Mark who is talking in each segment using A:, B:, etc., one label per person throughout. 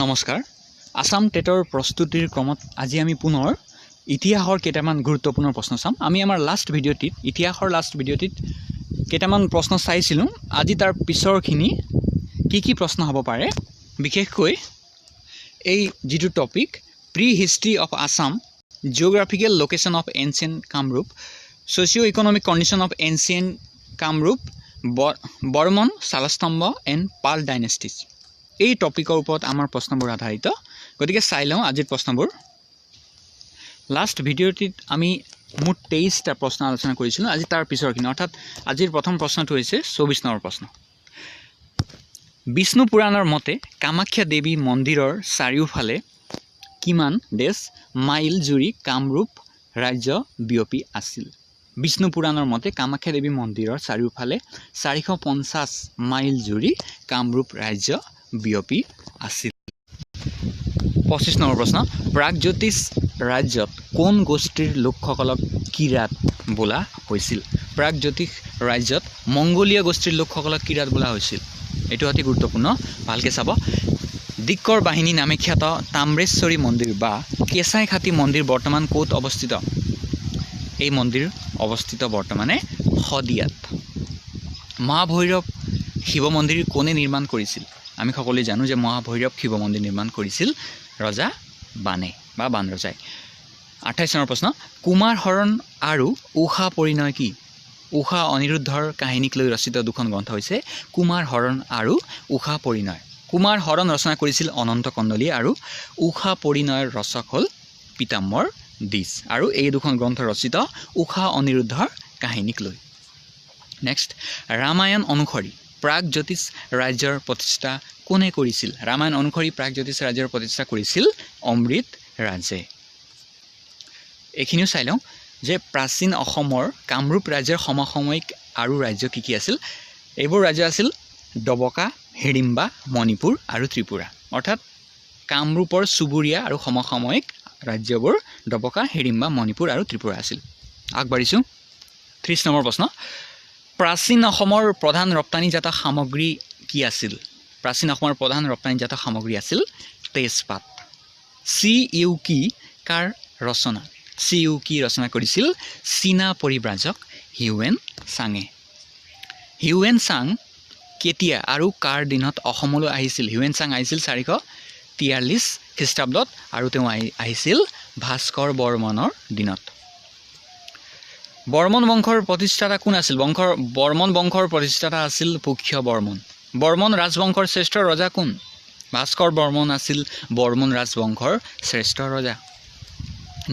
A: নমস্কাৰ আসাম টেটৰ প্ৰস্তুতিৰ ক্ৰমত আজি আমি পুনৰ ইতিহাসৰ কেইটামান গুৰুত্বপূৰ্ণ প্ৰশ্ন চাম আমি আমাৰ ইতিহাসৰ লাষ্ট ভিডিঅ'টিত কেইটামান প্ৰশ্ন চাইছিলোঁ আজি তাৰ পিছৰখিনি কি প্ৰশ্ন হ'ব পাৰে বিশেষকৈ এই যিটো topic prehistory of Assam geographical location of ancient Kamrup socio economic condition of ancient Kamrup Varman Salastambha and Pala dynasties এই টপিকৰ ওপৰত আমাৰ প্ৰশ্নবোৰ আধাৰিত গতিকে চাই লওঁ আজিৰ প্ৰশ্নবোৰ লাষ্ট ভিডিঅ'টিত আমি মুঠ 23টা প্ৰশ্ন আলোচনা কৰিছিলোঁ আজি তাৰ পিছৰখিনি অৰ্থাৎ আজিৰ প্ৰথম প্ৰশ্নটো হৈছে 24 নম্বৰ প্ৰশ্ন বিষ্ণু পুৰাণৰ মতে কামাখ্যা দেৱী মন্দিৰৰ চাৰিওফালে কিমান দেশ মাইল জুৰি কামৰূপ ৰাজ্য বিয়পি আছিল বিষ্ণু পুৰাণৰ মতে কামাখ্যা দেৱী মন্দিৰৰ চাৰিওফালে 450 মাইল জুৰি কামৰূপ ৰাজ্য বিয়পি আছিল 25 নম্বৰ প্ৰশ্ন প্ৰাগজ্যোতিষ ৰাজ্যত কোন গোষ্ঠীৰ লোকসকলক কিৰাত বোলা হৈছিল প্ৰাগজ্যোতিষ ৰাজ্যত মংগোলীয় গোষ্ঠীৰ লোকসকলক কিৰাত বোলা হৈছিল এটো অতি গুৰুত্বপূৰ্ণ ভালকে চাব দিক্কৰ বাহিনী নামে খ্যাত তাম্ৰেশ্বৰী মন্দিৰ বা কেঁচাই খাতি মন্দিৰ বৰ্তমান ক'ত অৱস্থিত এই মন্দিৰ অৱস্থিত বৰ্তমানে শদিয়াত মহাভৈৰৱ শিৱ মন্দিৰ কোনে নিৰ্মাণ কৰিছিল আমি সকলোৱে জানো যে মহাভৈৰৱ শিৱ মন্দিৰ নিৰ্মাণ কৰিছিল ৰজা বানে বা বান ৰজাই 28 নম্বৰ প্ৰশ্ন কুমাৰ হৰণ আৰু উষা পৰিণয় কি উষা অনিৰুদ্ধৰ কাহিনীক লৈ ৰচিত দুখন গ্ৰন্থ হৈছে কুমাৰ হৰণ আৰু উষা পৰিণয় কুমাৰ হৰণ ৰচনা কৰিছিল অনন্ত কণ্ডলী আৰু উষা পৰিণয়ৰ ৰচক হ'ল পিতাম্বৰ দিছ আৰু এই দুখন গ্ৰন্থ ৰচিত উষা অনিৰুদ্ধৰ কাহিনীক লৈ নেক্সট ৰামায়ণ অনুসৰি প্ৰাগজ্যোতিষ ৰাজ্যৰ প্ৰতিষ্ঠা কোনে কৰিছিল ৰামায়ণ অনুসৰি প্ৰাগজ্যোতিষ ৰাজ্যৰ প্ৰতিষ্ঠা কৰিছিল অমৃত ৰাজে এখিনিও চাই লওঁ যে প্ৰাচীন অসমৰ কামৰূপ ৰাজ্যৰ সমসাময়িক আৰু ৰাজ্য কি আছিল এইবোৰ ৰাজ্য আছিল ডবকা হিড়িম্বা মণিপুৰ আৰু ত্ৰিপুৰা অৰ্থাৎ কামৰূপৰ চুবুৰীয়া আৰু সমসাময়িক ৰাজ্যবোৰ ডবকা হিড়িম্বা মণিপুৰ আৰু ত্ৰিপুৰা আছিল আগবাঢ়িছোঁ 30 নম্বৰ প্ৰশ্ন প্ৰাচীন অসমৰ প্ৰধান ৰপ্তানিজাত সামগ্ৰী কি আছিল প্ৰাচীন অসমৰ প্ৰধান ৰপ্তানিজাত সামগ্ৰী আছিল তেজপাত CUকি কাৰ ৰচনা CUকি ৰচনা কৰিছিল চীনা পৰিব্ৰাজক হিউৱেন চাঙে হিউৱেন চাং কেতিয়া আৰু কাৰ দিনত অসমলৈ আহিছিল হিউৱেন চাং আহিছিল 443 খ্ৰীষ্টাব্দত আৰু তেওঁ আহিছিল ভাস্কৰ বৰ্মনৰ দিনত বৰ্মন বংশৰ প্ৰতিষ্ঠাতা কোন আছিল বৰ্মন বংশৰ প্ৰতিষ্ঠাতা আছিল পুষ্য বৰ্মন বৰ্মন ৰাজবংশৰ শ্ৰেষ্ঠ ৰজা কোন ভাস্কৰ বৰ্মন আছিল বৰ্মন ৰাজবংশৰ শ্ৰেষ্ঠ ৰজা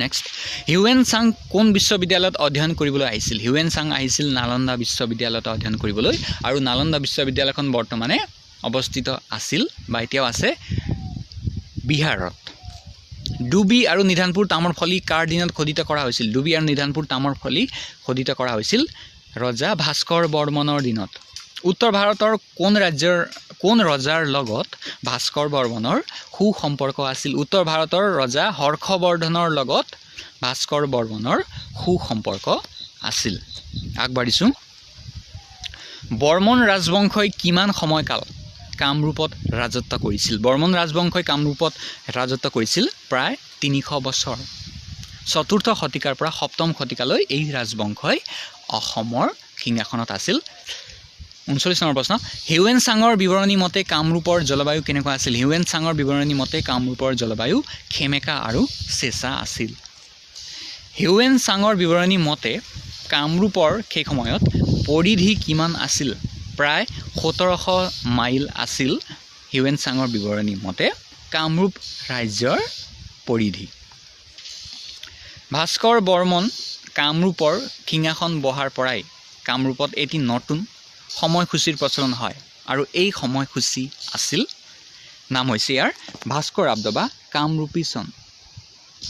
A: নেক্সট হিউৱেন চাং কোন বিশ্ববিদ্যালয়ত অধ্যয়ন কৰিবলৈ আহিছিল হিউৱেন চাং আহিছিল নালন্দা বিশ্ববিদ্যালয়ত অধ্যয়ন কৰিবলৈ আৰু নালন্দা বিশ্ববিদ্যালয়খন বৰ্তমানে অৱস্থিত আছিল বা এতিয়াও আছে বিহাৰত ডুবি আৰু নিধানপুৰ তামৰ ফলি কাৰ দিনত খোদিত কৰা হৈছিল ডুবি আৰু নিধানপুৰ তামৰ ফলি খোদিত কৰা হৈছিল ৰজা ভাস্কৰ বৰ্মনৰ দিনত উত্তৰ ভাৰতৰ কোন ৰজাৰ লগত ভাস্কৰ বৰ্মনৰ সুসম্পৰ্ক আছিল উত্তৰ ভাৰতৰ ৰজা হৰ্ষবৰ্ধনৰ লগত ভাস্কৰ বৰ্মনৰ সুসম্পৰ্ক আছিল আগবাঢ়িছোঁ বৰ্মন ৰাজবংশই কিমান সময়কাল কামৰূপত ৰাজত্ব কৰিছিল বৰ্মন ৰাজবংশই কামৰূপত ৰাজত্ব কৰিছিল প্ৰায় 300 বছৰ 4ৰ্থ শতিকাৰ পৰা 7ম শতিকালৈ এই ৰাজবংশই অসমৰ সিংহাসনত আছিল 39 নম্বৰ প্ৰশ্ন হিউৱেন চাঙৰ বিৱৰণী মতে কামৰূপৰ জলবায়ু কেনেকুৱা আছিল হিউৱেন চাঙৰ বিৱৰণী মতে কামৰূপৰ জলবায়ু খেমেকা আৰু চেঁচা আছিল হিউৱেন চাঙৰ বিৱৰণী মতে কামৰূপৰ সেই সময়ত পৰিধি কিমান আছিল প্ৰায় 1700 মাইল আছিল হিউৱেন চাঙৰ বিৱৰণী মতে কামৰূপ ৰাজ্যৰ পৰিধি ভাস্কৰ বৰ্মন কামৰূপৰ সিংহাসন বহাৰ পৰাই কামৰূপত এটি নতুন সময়সূচীৰ প্ৰচলন হয় আৰু এই সময়সূচী আছিল নাম হৈছে ইয়াৰ ভাস্কৰ আব্দ বা কামৰূপী চন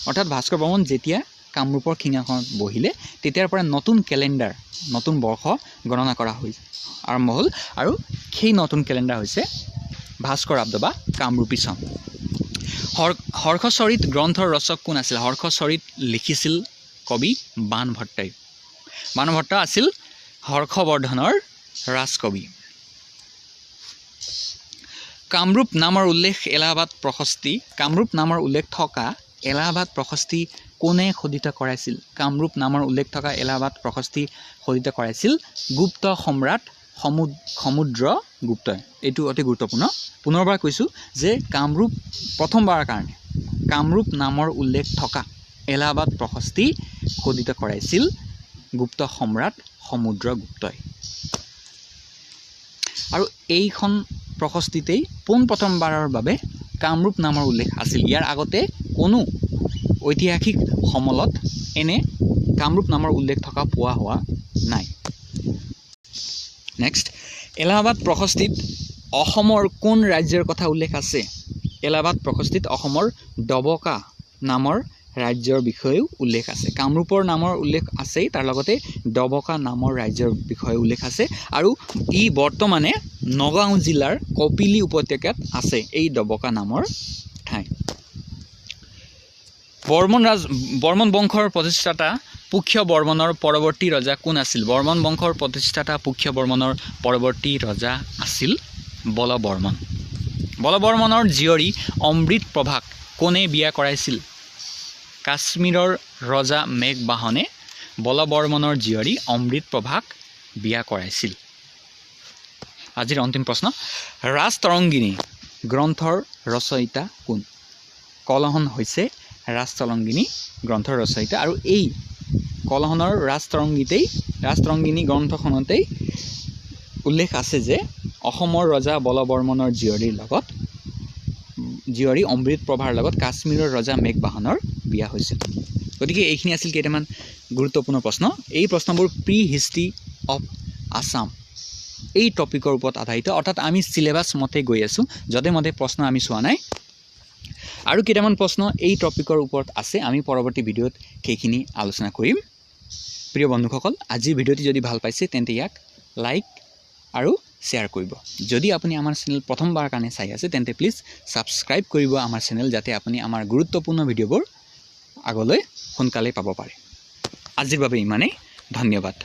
A: অৰ্থাৎ ভাস্কৰ বৰ্মন যেতিয়া কামৰূপৰ সিংহাসনত বহিলে তেতিয়াৰ পৰা নতুন কেলেণ্ডাৰ নতুন বৰ্ষ গণনা কৰা হৈছে আৰম্ভ হ'ল আৰু সেই নতুন কেলেণ্ডাৰ হৈছে ভাস্কৰ আব্দ বা কামৰূপী চন হৰ্ষচৰিত গ্ৰন্থৰ ৰচক কোন আছিল হৰ্ষচৰিত লিখিছিল কবি বাণভট্ট আছিল হৰ্ষবৰ্ধনৰ ৰাজকবি কামৰূপ নামৰ উল্লেখ এলাহাবাদ প্ৰশস্তি কামৰূপ নামৰ উল্লেখ থকা এলাহাবাদ প্ৰশস্তি কোনে খোদিত কৰাইছিল কামৰূপ নামৰ উল্লেখ থকা এলাহাবাদ প্ৰশস্তি খোদিত কৰাইছিল গুপ্ত সম্ৰাট সমুদ্ৰগুপ্তই এইটো অতি গুৰুত্বপূৰ্ণ পুনৰবাৰ কৈছোঁ যে কামৰূপ প্ৰথমবাৰৰ কাৰণে কামৰূপ নামৰ উল্লেখ থকা এলাহাবাদ প্ৰশস্তি খোদিত কৰাইছিল গুপ্ত সম্ৰাট সমুদ্ৰগুপ্তই আৰু এইখন প্ৰশস্তিতেই পোনপ্ৰথমবাৰৰ বাবে কামৰূপ নামৰ উল্লেখ আছিল ইয়াৰ আগতে কোনো ঐতিহাসিক সমলত এনে কামৰূপ নামৰ উল্লেখ থকা পোৱা হোৱা নাই নেক্সট এলাহাবাদ প্ৰশস্তিত অসমৰ কোন ৰাজ্যৰ কথা উল্লেখ আছে এলাহাবাদ প্ৰশস্তিত অসমৰ ডবকা নামৰ ৰাজ্যৰ বিষয়েও উল্লেখ আছে কামৰূপৰ নামৰ উল্লেখ আছেই তাৰ লগতে ডবকা নামৰ ৰাজ্যৰ বিষয়ে উল্লেখ আছে আৰু ই বৰ্তমানে নগাঁও জিলাৰ কপিলী উপত্যকাত আছে এই ডবকা নামৰ ঠাই বৰ্মন বংশৰ প্ৰতিষ্ঠাতা পুষ্য বৰ্মনৰ পৰৱৰ্তী ৰজা কোন আছিল বৰ্মন বংশৰ প্ৰতিষ্ঠাতা পুষ্য বৰ্মনৰ পৰৱৰ্তী ৰজা আছিল বলবৰ্মনৰ জীয়ৰী অমৃতপ্ৰভাক কোনে বিয়া কৰাইছিল কাশ্মীৰৰ ৰজা মেঘবাহনে বলবৰ্মনৰ জীয়ৰী অমৃতপ্ৰভাক বিয়া কৰাইছিল আজিৰ অন্তিম প্ৰশ্ন ৰাজতৰংগিনী গ্ৰন্থৰ ৰচয়িতা কোন কলহন হৈছে ৰাজতৰংগিনী গ্ৰন্থৰ ৰচয়িতা আৰু এই কলহনৰ ৰাজতৰংগিনী গ্ৰন্থখনতেই উল্লেখ আছে যে অসমৰ ৰজা বলবৰ্মনৰ জীয়ৰী অমৃতপ্ৰভাৰ লগত কাশ্মীৰৰ ৰজা মেঘবাহনৰ বিয়া হৈছিল গতিকে এইখিনি আছিল কেইটামান গুৰুত্বপূৰ্ণ প্ৰশ্ন এই প্ৰশ্নবোৰ প্ৰি হিষ্ট্ৰী অফ আছাম এই টপিকৰ ওপৰত আধাৰিত অৰ্থাৎ আমি সিলেবাছ মতে গৈ আছোঁ য'তে মতে প্ৰশ্ন আমি চোৱা নাই আৰু কেইটামান প্ৰশ্ন এই টপিকৰ ওপৰত আছে আমি পৰৱৰ্তী ভিডিঅ'ত সেইখিনি আলোচনা কৰিম প্ৰিয় বন্ধুসকল আজিৰ ভিডিঅ'টি যদি ভাল পাইছে তেন্তে ইয়াক লাইক আৰু শ্বেয়াৰ কৰিব যদি আপুনি আমাৰ চেনেল প্ৰথমবাৰ কাৰণে চাই আছে তেন্তে প্লিজ ছাবস্ক্ৰাইব কৰিব আমাৰ চেনেল যাতে আপুনি আমাৰ গুৰুত্বপূৰ্ণ ভিডিঅ'বোৰ আগলৈ সোনকালে পাব পাৰে আজিৰ বাবে ইমানেই ধন্যবাদ